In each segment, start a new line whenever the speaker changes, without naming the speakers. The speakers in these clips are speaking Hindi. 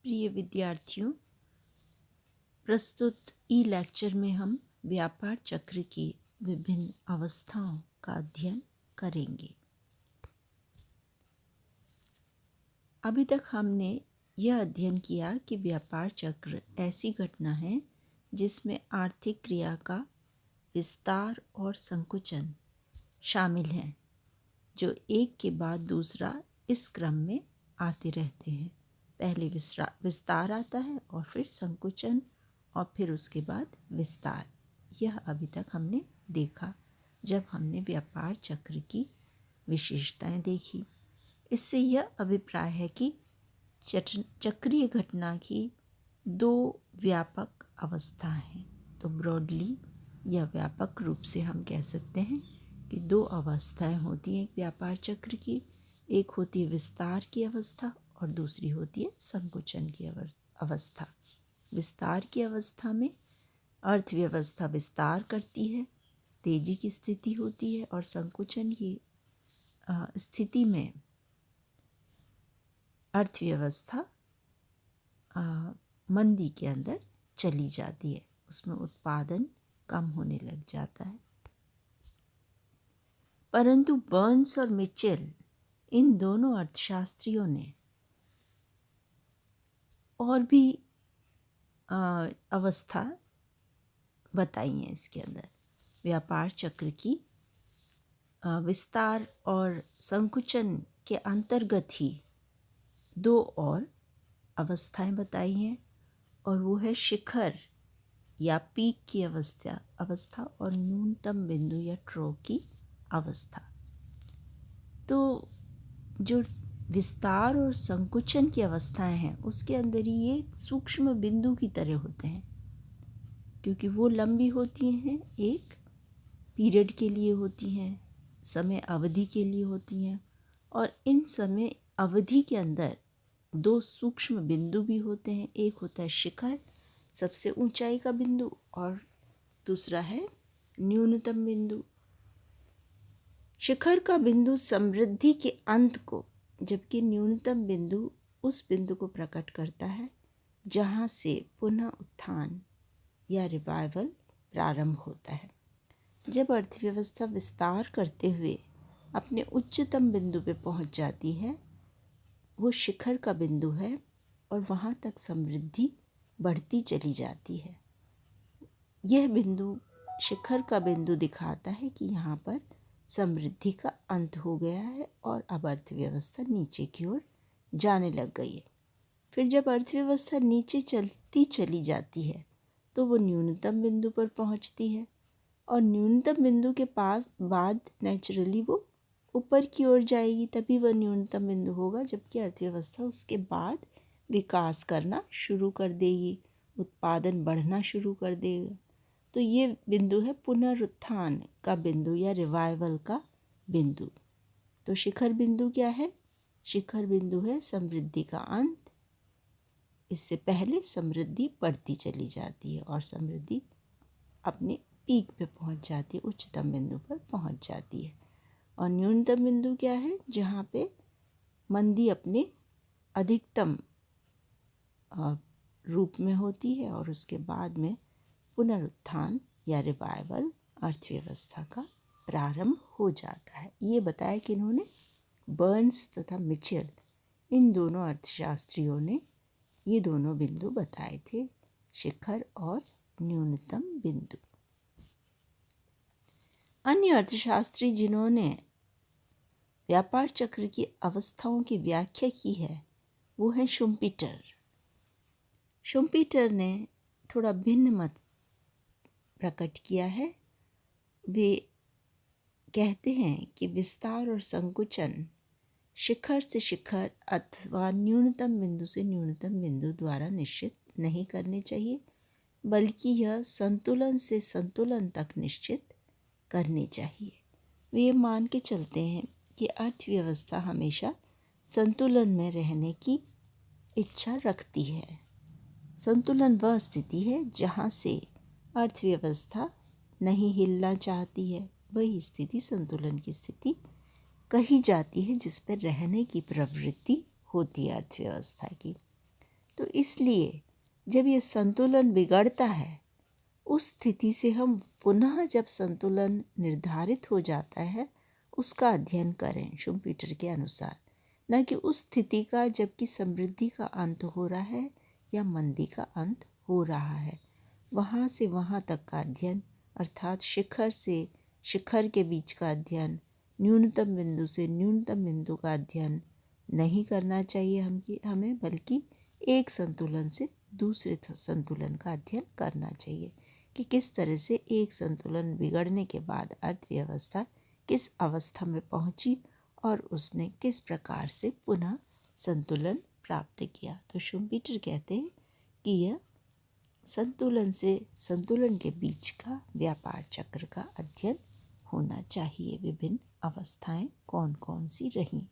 प्रिय विद्यार्थियों, प्रस्तुत ई लेक्चर में हम व्यापार चक्र की विभिन्न अवस्थाओं का अध्ययन करेंगे। अभी तक हमने यह अध्ययन किया कि व्यापार चक्र ऐसी घटना है जिसमें आर्थिक क्रिया का विस्तार और संकुचन शामिल हैं, जो एक के बाद दूसरा इस क्रम में आते रहते हैं। पहले विस्तार आता है और फिर संकुचन और फिर उसके बाद विस्तार। यह अभी तक हमने देखा जब हमने व्यापार चक्र की विशेषताएं देखी। इससे यह अभिप्राय है कि चक्रीय घटना की दो व्यापक अवस्थाएं हैं। तो ब्रॉडली या व्यापक रूप से हम कह सकते हैं कि दो अवस्थाएं होती हैं व्यापार चक्र की। एक होती है विस्तार की अवस्था और दूसरी होती है संकुचन की अवस्था। विस्तार की अवस्था में अर्थव्यवस्था विस्तार करती है, तेजी की स्थिति होती है, और संकुचन की स्थिति में अर्थव्यवस्था मंदी के अंदर चली जाती है, उसमें उत्पादन कम होने लग जाता है। परंतु बर्न्स और मिचेल, इन दोनों अर्थशास्त्रियों ने और भी अवस्था बताई हैं इसके अंदर। व्यापार चक्र की विस्तार और संकुचन के अंतर्गत ही दो और अवस्थाएं बताई हैं, और वो है शिखर या पीक की अवस्था और न्यूनतम बिंदु या ट्रो की अवस्था। तो जो विस्तार और संकुचन की अवस्थाएं हैं उसके अंदर ही ये सूक्ष्म बिंदु की तरह होते हैं, क्योंकि वो लंबी होती हैं, एक पीरियड के लिए होती हैं, समय अवधि के लिए होती हैं, और इन समय अवधि के अंदर दो सूक्ष्म बिंदु भी होते हैं। एक होता है शिखर, सबसे ऊंचाई का बिंदु, और दूसरा है न्यूनतम बिंदु। शिखर का बिंदु समृद्धि के अंत को, जबकि न्यूनतम बिंदु उस बिंदु को प्रकट करता है जहाँ से पुनः उत्थान या रिवाइवल प्रारंभ होता है। जब अर्थव्यवस्था विस्तार करते हुए अपने उच्चतम बिंदु पे पहुँच जाती है, वो शिखर का बिंदु है, और वहाँ तक समृद्धि बढ़ती चली जाती है। यह बिंदु, शिखर का बिंदु, दिखाता है कि यहाँ पर समृद्धि का अंत हो गया है और अब अर्थव्यवस्था नीचे की ओर जाने लग गई है। फिर जब अर्थव्यवस्था नीचे चलती चली जाती है तो वो न्यूनतम बिंदु पर पहुँचती है, और न्यूनतम बिंदु के पास बाद नेचुरली वो ऊपर की ओर जाएगी, तभी वह न्यूनतम बिंदु होगा, जबकि अर्थव्यवस्था उसके बाद विकास करना शुरू कर देगी, उत्पादन बढ़ना शुरू कर देगा। तो ये बिंदु है पुनरुत्थान का बिंदु या रिवाइवल का बिंदु। तो शिखर बिंदु क्या है? शिखर बिंदु है समृद्धि का अंत। इससे पहले समृद्धि बढ़ती चली जाती है और समृद्धि अपने पीक पे पहुंच जाती है, उच्चतम बिंदु पर पहुंच जाती है। और न्यूनतम बिंदु क्या है? जहाँ पे मंदी अपने अधिकतम रूप में होती है और उसके बाद में पुनरुत्थान या रिवाइवल अर्थव्यवस्था का प्रारंभ हो जाता है। ये बताया कि इन्होंने, बर्न्स तथा मिचेल, इन दोनों अर्थशास्त्रियों ने ये दोनों बिंदु बताए थे, शिखर और न्यूनतम बिंदु। अन्य अर्थशास्त्री जिन्होंने व्यापार चक्र की अवस्थाओं की व्याख्या की है वो है शुम्पीटर। शुम्पीटर ने थोड़ा भिन्न मत प्रकट किया है। वे कहते हैं कि विस्तार और संकुचन शिखर से शिखर अथवा न्यूनतम बिंदु से न्यूनतम बिंदु द्वारा निश्चित नहीं करने चाहिए, बल्कि यह संतुलन से संतुलन तक निश्चित करने चाहिए। वे ये मान के चलते हैं कि अर्थव्यवस्था हमेशा संतुलन में रहने की इच्छा रखती है। संतुलन वह स्थिति है जहाँ से अर्थव्यवस्था नहीं हिलना चाहती है, वही स्थिति संतुलन की स्थिति कही जाती है, जिस पर रहने की प्रवृत्ति होती है अर्थव्यवस्था की। तो इसलिए जब ये संतुलन बिगड़ता है, उस स्थिति से हम पुनः जब संतुलन निर्धारित हो जाता है उसका अध्ययन करें शुम्पीटर के अनुसार, न कि उस स्थिति का जबकि समृद्धि का अंत हो रहा है या मंदी का अंत हो रहा है। वहाँ से वहाँ तक का अध्ययन, अर्थात शिखर से शिखर के बीच का अध्ययन, न्यूनतम बिंदु से न्यूनतम बिंदु का अध्ययन नहीं करना चाहिए हमें, बल्कि एक संतुलन से दूसरे संतुलन का अध्ययन करना चाहिए कि किस तरह से एक संतुलन बिगड़ने के बाद अर्थव्यवस्था किस अवस्था में पहुंची और उसने किस प्रकार से पुनः संतुलन प्राप्त किया। तो शुम्पीटर कहते हैं कि यह संतुलन से संतुलन के बीच का व्यापार चक्र का अध्ययन होना चाहिए। विभिन्न अवस्थाएं कौन कौन सी रहीं।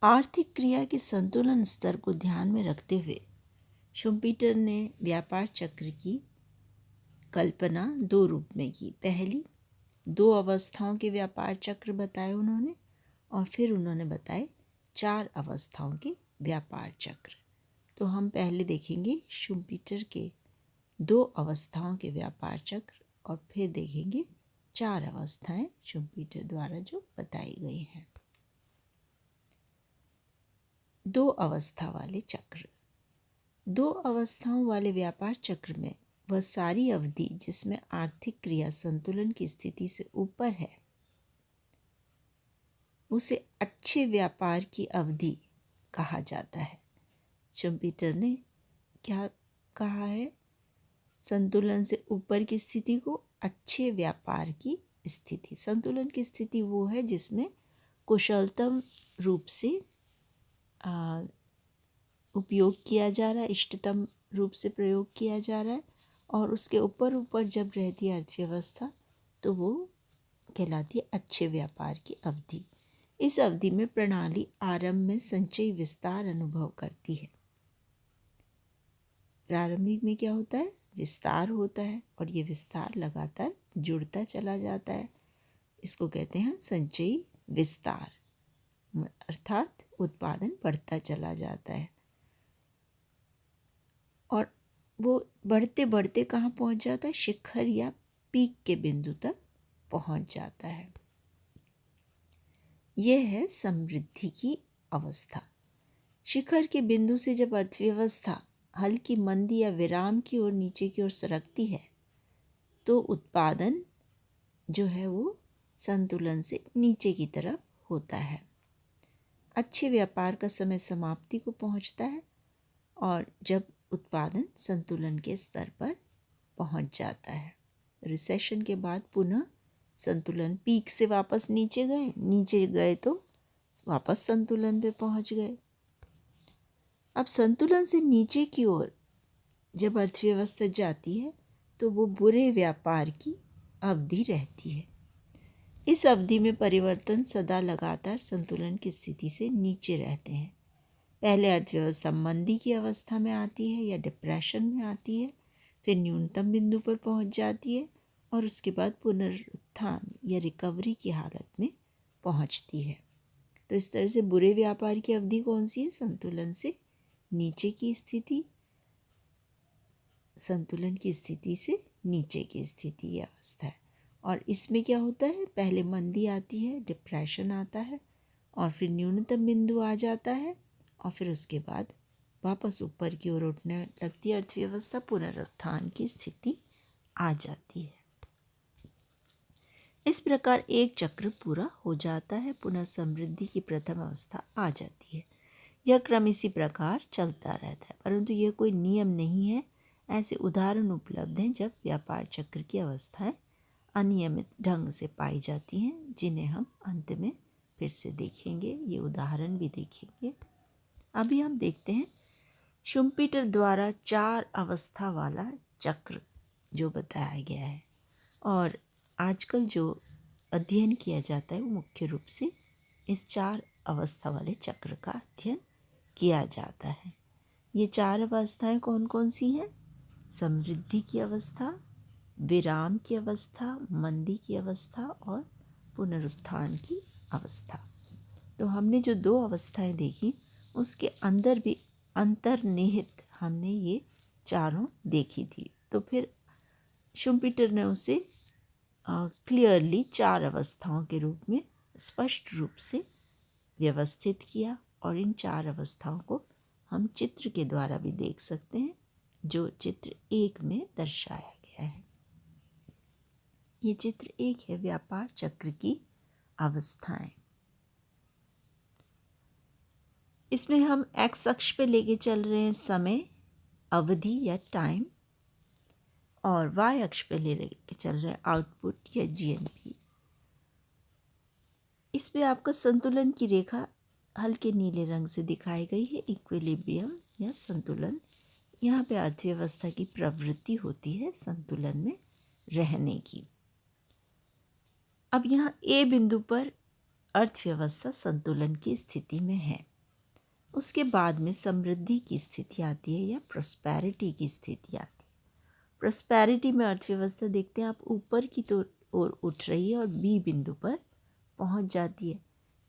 आर्थिक क्रिया के संतुलन स्तर को ध्यान में रखते हुए शुम्पीटर ने व्यापार चक्र की कल्पना दो रूप में की। पहली, दो अवस्थाओं के व्यापार चक्र बताए उन्होंने, और फिर उन्होंने बताए 4 अवस्थाओं के व्यापार चक्र। तो हम पहले देखेंगे शुम्पीटर के 2 अवस्थाओं के व्यापार चक्र और फिर देखेंगे 4 अवस्थाएं शुम्पीटर द्वारा जो बताई गई हैं। 2 अवस्था वाले चक्र। 2 अवस्थाओं वाले व्यापार चक्र में वह सारी अवधि जिसमें आर्थिक क्रिया संतुलन की स्थिति से ऊपर है उसे अच्छे व्यापार की अवधि कहा जाता है। शुम्पीटर ने क्या कहा है? संतुलन से ऊपर की स्थिति को अच्छे व्यापार की स्थिति। संतुलन की स्थिति वो है जिसमें कुशलतम रूप से उपयोग किया जा रहा है, इष्टतम रूप से प्रयोग किया जा रहा है, और उसके ऊपर ऊपर जब रहती है अर्थव्यवस्था तो वो कहलाती है अच्छे व्यापार की अवधि। इस अवधि में प्रणाली आरंभ में संचयी विस्तार अनुभव करती है। प्रारंभिक में क्या होता है? विस्तार होता है, और ये विस्तार लगातार जुड़ता चला जाता है। इसको कहते हैं संचयी विस्तार, अर्थात उत्पादन बढ़ता चला जाता है और वो बढ़ते बढ़ते कहाँ पहुँच जाता है? शिखर या पीक के बिंदु तक पहुँच जाता है। यह है समृद्धि की अवस्था। शिखर के बिंदु से जब अर्थव्यवस्था हल्की मंदी या विराम की ओर नीचे की ओर सरकती है तो उत्पादन जो है वो संतुलन से नीचे की तरफ होता है। अच्छे व्यापार का समय समाप्ति को पहुंचता है और जब उत्पादन संतुलन के स्तर पर पहुंच जाता है। रिसेशन के बाद पुनः संतुलन, पीक से वापस नीचे गए तो वापस संतुलन पे पहुंच गए। अब संतुलन से नीचे की ओर जब अर्थव्यवस्था जाती है तो वो बुरे व्यापार की अवधि रहती है। इस अवधि में परिवर्तन सदा लगातार संतुलन की स्थिति से नीचे रहते हैं। पहले अर्थव्यवस्था मंदी की अवस्था में आती है या डिप्रेशन में आती है, फिर न्यूनतम बिंदु पर पहुंच जाती है और उसके बाद पुनरुत्थान या रिकवरी की हालत में पहुंचती है। तो इस तरह से बुरे व्यापार की अवधि कौन सी है? संतुलन से नीचे की स्थिति, संतुलन की स्थिति से नीचे की स्थिति ये अवस्था है। और इसमें क्या होता है? पहले मंदी आती है, डिप्रेशन आता है और फिर न्यूनतम बिंदु आ जाता है और फिर उसके बाद वापस ऊपर की ओर उठने लगती है अर्थव्यवस्था, पुनरुत्थान की स्थिति आ जाती है। इस प्रकार एक चक्र पूरा हो जाता है, पुनः समृद्धि की प्रथम अवस्था आ जाती है। यह क्रम इसी प्रकार चलता रहता है, परंतु यह कोई नियम नहीं है। ऐसे उदाहरण उपलब्ध हैं जब व्यापार चक्र की अवस्थाएं अनियमित ढंग से पाई जाती हैं, जिन्हें हम अंत में फिर से देखेंगे, ये उदाहरण भी देखेंगे। अभी हम देखते हैं शुम्पीटर द्वारा 4 अवस्था वाला चक्र जो बताया गया है, और आजकल जो अध्ययन किया जाता है वो मुख्य रूप से इस 4 अवस्था वाले चक्र का अध्ययन किया जाता है। ये 4 अवस्थाएं कौन कौन सी हैं? समृद्धि की अवस्था, विराम की अवस्था, मंदी की अवस्था और पुनरुत्थान की अवस्था। तो हमने जो 2 अवस्थाएं देखी उसके अंदर भी अंतर्निहित हमने ये चारों देखी थी। तो फिर शुम्पीटर ने उसे क्लियरली 4 अवस्थाओं के रूप में स्पष्ट रूप से व्यवस्थित किया, और इन 4 अवस्थाओं को हम चित्र के द्वारा भी देख सकते हैं, जो चित्र 1 में दर्शाया गया है। ये चित्र 1 है व्यापार चक्र की अवस्थाएं। इसमें हम एक्स अक्ष पे लेके चल रहे हैं समय, अवधि या टाइम, और वाई अक्ष पे लेके चल रहे हैं आउटपुट या जीएनपी। इसमें आपका संतुलन की रेखा हल्के नीले रंग से दिखाई गई है, इक्विलिब्रियम या संतुलन। यहाँ पे अर्थव्यवस्था की प्रवृत्ति होती है संतुलन में रहने की। अब यहाँ ए बिंदु पर अर्थव्यवस्था संतुलन की स्थिति में है। उसके बाद में समृद्धि की स्थिति आती है या प्रॉस्पेरिटी की स्थिति आती है। प्रॉस्पेरिटी में अर्थव्यवस्था देखते हैं आप ऊपर की ओर उठ रही है और बी बिंदु पर पहुंच जाती है।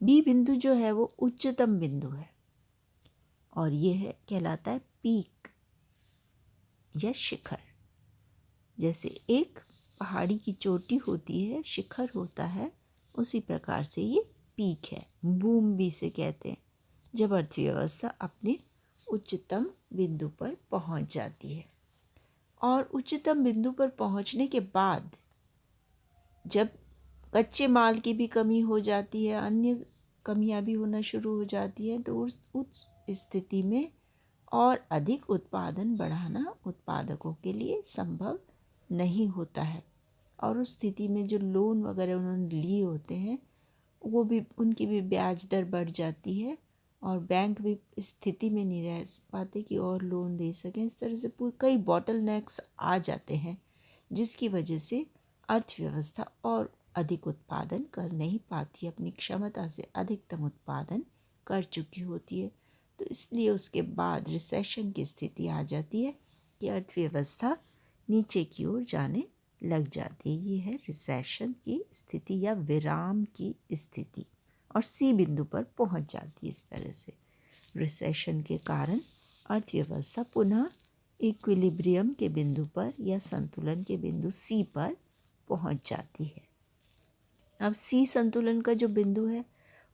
बी बिंदु जो है वो उच्चतम बिंदु है, और ये है कहलाता है पीक या शिखर। जैसे एक पहाड़ी की चोटी होती है, शिखर होता है, उसी प्रकार से ये पीक है। बूम भी से कहते हैं जब अर्थव्यवस्था अपने उच्चतम बिंदु पर पहुंच जाती है। और उच्चतम बिंदु पर पहुंचने के बाद जब कच्चे माल की भी कमी हो जाती है, अन्य कमियां भी होना शुरू हो जाती हैं, तो उस स्थिति में और अधिक उत्पादन बढ़ाना उत्पादकों के लिए संभव नहीं होता है। और उस स्थिति में जो लोन वगैरह उन्होंने लिए होते हैं, वो भी, उनकी भी ब्याज दर बढ़ जाती है, और बैंक भी इस स्थिति में नहीं रह पाते कि और लोन दे सकें। इस तरह से कई बॉटल नेक्स आ जाते हैं, जिसकी वजह से अर्थव्यवस्था और अधिक उत्पादन कर नहीं पाती, अपनी क्षमता से अधिकतम उत्पादन कर चुकी होती है। तो इसलिए उसके बाद रिसेशन की स्थिति आ जाती है कि अर्थव्यवस्था नीचे की ओर जाने लग जाती है। ये है रिसेशन की स्थिति या विराम की स्थिति, और सी बिंदु पर पहुंच जाती है। इस तरह से रिसेशन के कारण अर्थव्यवस्था पुनः इक्विलिब्रियम के बिंदु पर या संतुलन के बिंदु सी पर पहुंच जाती है। अब सी संतुलन का जो बिंदु है,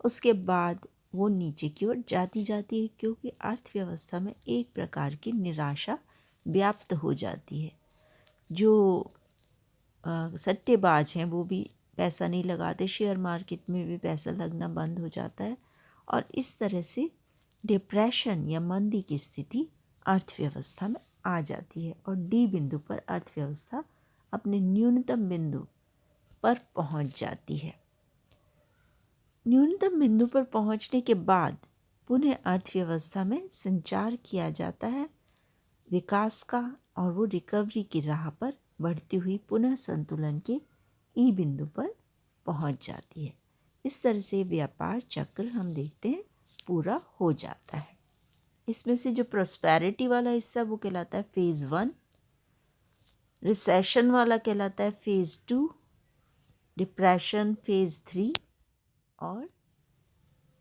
उसके बाद वो नीचे की ओर जाती है, क्योंकि अर्थव्यवस्था में एक प्रकार की निराशा व्याप्त हो जाती है। जो सट्टेबाज हैं वो भी पैसा नहीं लगाते, शेयर मार्केट में भी पैसा लगना बंद हो जाता है, और इस तरह से डिप्रेशन या मंदी की स्थिति अर्थव्यवस्था में आ जाती है। और डी बिंदु पर अर्थव्यवस्था अपने न्यूनतम बिंदु पर पहुंच जाती है। न्यूनतम बिंदु पर पहुंचने के बाद पुनः अर्थव्यवस्था में संचार किया जाता है विकास का, और वो रिकवरी की राह पर बढ़ती हुई पुनः संतुलन के ई बिंदु पर पहुंच जाती है। इस तरह से व्यापार चक्र हम देखते हैं पूरा हो जाता है। इसमें से जो प्रॉस्पेरिटी वाला हिस्सा वो कहलाता है फेज़ 1, रिसेशन वाला कहलाता है फेज़ 2, डिप्रेशन फेज़ 3, और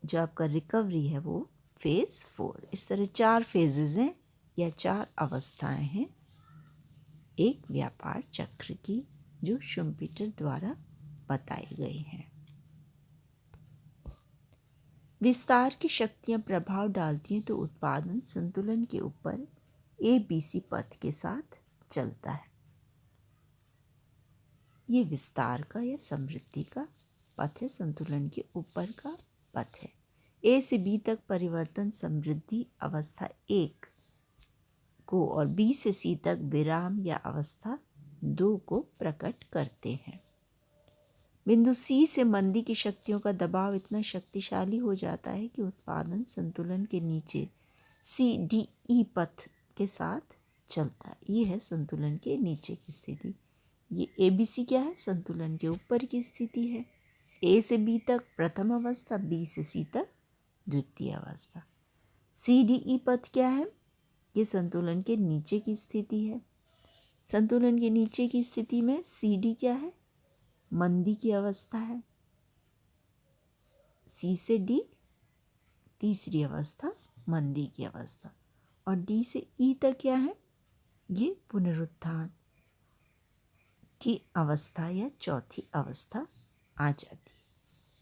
जो आपका रिकवरी है वो फेज़ 4। इस तरह 4 फेजेस हैं या 4 अवस्थाएं हैं एक व्यापार चक्र की, जो शुम्पीटर द्वारा बताई गई हैं। विस्तार की शक्तियां प्रभाव डालती हैं तो उत्पादन संतुलन के ऊपर ABC पथ के साथ चलता है। ये विस्तार का या समृद्धि का पथ है, संतुलन के ऊपर का पथ है। A से B तक परिवर्तन समृद्धि अवस्था 1 को और B से C तक विराम या अवस्था 2 को प्रकट करते हैं। बिंदु C से मंदी की शक्तियों का दबाव इतना शक्तिशाली हो जाता है कि उत्पादन संतुलन के नीचे CDE पथ के साथ चलता है। ये है संतुलन के नीचे की स्थिति। ये ABC क्या है? संतुलन के ऊपर की स्थिति है। A से B तक प्रथम अवस्था, B से C तक द्वितीय अवस्था। CDE पथ क्या है? ये संतुलन के नीचे की स्थिति है। संतुलन के नीचे की स्थिति में CD क्या है? मंदी की अवस्था है। C से D तीसरी अवस्था मंदी की अवस्था, और डी से ई तक क्या है, ये पुनरुत्थान की अवस्था या चौथी अवस्था आ जाती है।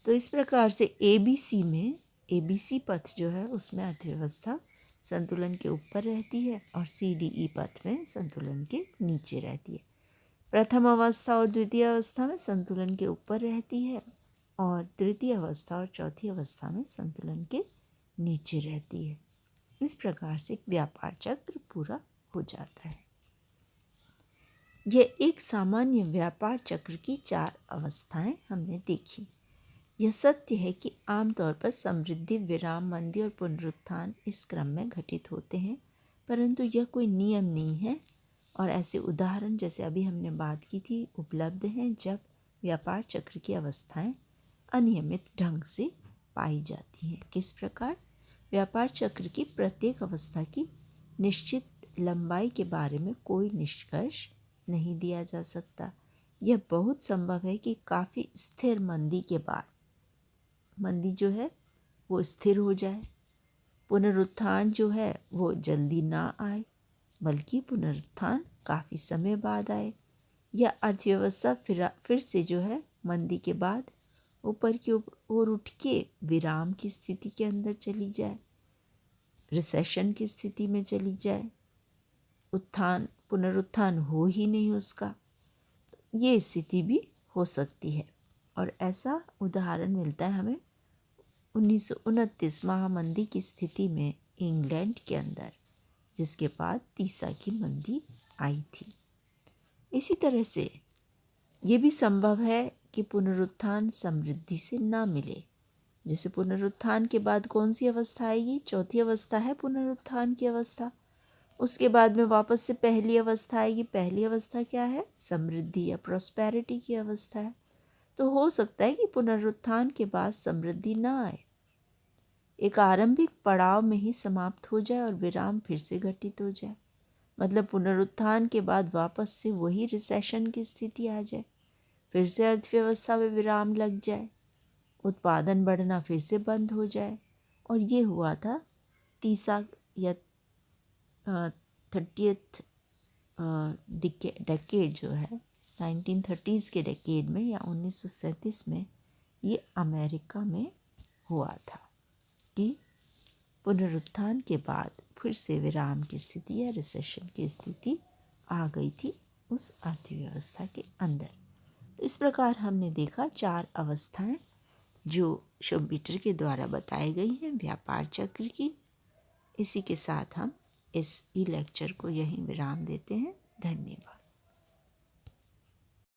तो इस प्रकार से ABC में, ABC पथ जो है उसमें अर्थव्यवस्था संतुलन के ऊपर रहती है और CDE पथ में संतुलन के नीचे रहती है। प्रथम अवस्था और द्वितीय अवस्था में संतुलन के ऊपर रहती है और तृतीय अवस्था और चौथी अवस्था में संतुलन के नीचे रहती है। इस प्रकार से व्यापार चक्र पूरा हो जाता है। यह एक सामान्य व्यापार चक्र की 4 अवस्थाएं हमने देखी। यह सत्य है कि आमतौर पर समृद्धि, विराम, मंदी और पुनरुत्थान इस क्रम में घटित होते हैं, परंतु यह कोई नियम नहीं है और ऐसे उदाहरण जैसे अभी हमने बात की थी उपलब्ध हैं जब व्यापार चक्र की अवस्थाएं अनियमित ढंग से पाई जाती हैं। किस प्रकार? व्यापार चक्र की प्रत्येक अवस्था की निश्चित लंबाई के बारे में कोई निष्कर्ष नहीं दिया जा सकता। यह बहुत संभव है कि काफ़ी स्थिर मंदी के बाद मंदी जो है वो स्थिर हो जाए, पुनरुत्थान जो है वो जल्दी ना आए, बल्कि पुनरुत्थान काफ़ी समय बाद आए, या अर्थव्यवस्था फिर से जो है मंदी के बाद ऊपर की ओर उठ के विराम की स्थिति के अंदर चली जाए, रिसेशन की स्थिति में चली जाए, पुनरुत्थान हो ही नहीं उसका, ये स्थिति भी हो सकती है। और ऐसा उदाहरण मिलता है हमें 1929 महामंदी की स्थिति में इंग्लैंड के अंदर, जिसके बाद तीसा की मंदी आई थी। इसी तरह से ये भी संभव है कि पुनरुत्थान समृद्धि से ना मिले। जैसे पुनरुत्थान के बाद कौन सी अवस्था आएगी? चौथी अवस्था है पुनरुत्थान की अवस्था। उसके बाद में वापस से पहली अवस्था आएगी। पहली अवस्था क्या है? समृद्धि या प्रॉस्पेरिटी की अवस्था है। तो हो सकता है कि पुनरुत्थान के बाद समृद्धि ना आए, एक आरंभिक पड़ाव में ही समाप्त हो जाए और विराम फिर से घटित हो जाए। मतलब पुनरुत्थान के बाद वापस से वही रिसेशन की स्थिति आ जाए, फिर से अर्थव्यवस्था में विराम लग जाए, उत्पादन बढ़ना फिर से बंद हो जाए। और ये हुआ था तीसा या 30th डेकेड जो है 1930s के डेकेड में या 1937 में ये अमेरिका में हुआ था कि पुनरुत्थान के बाद फिर से विराम की स्थिति या रिसेशन की स्थिति आ गई थी उस अर्थव्यवस्था के अंदर। तो इस प्रकार हमने देखा 4 अवस्थाएं जो शुम्पीटर के द्वारा बताई गई हैं व्यापार चक्र की। इसी के साथ हम इस ई लेक्चर को यहीं विराम देते हैं। धन्यवाद।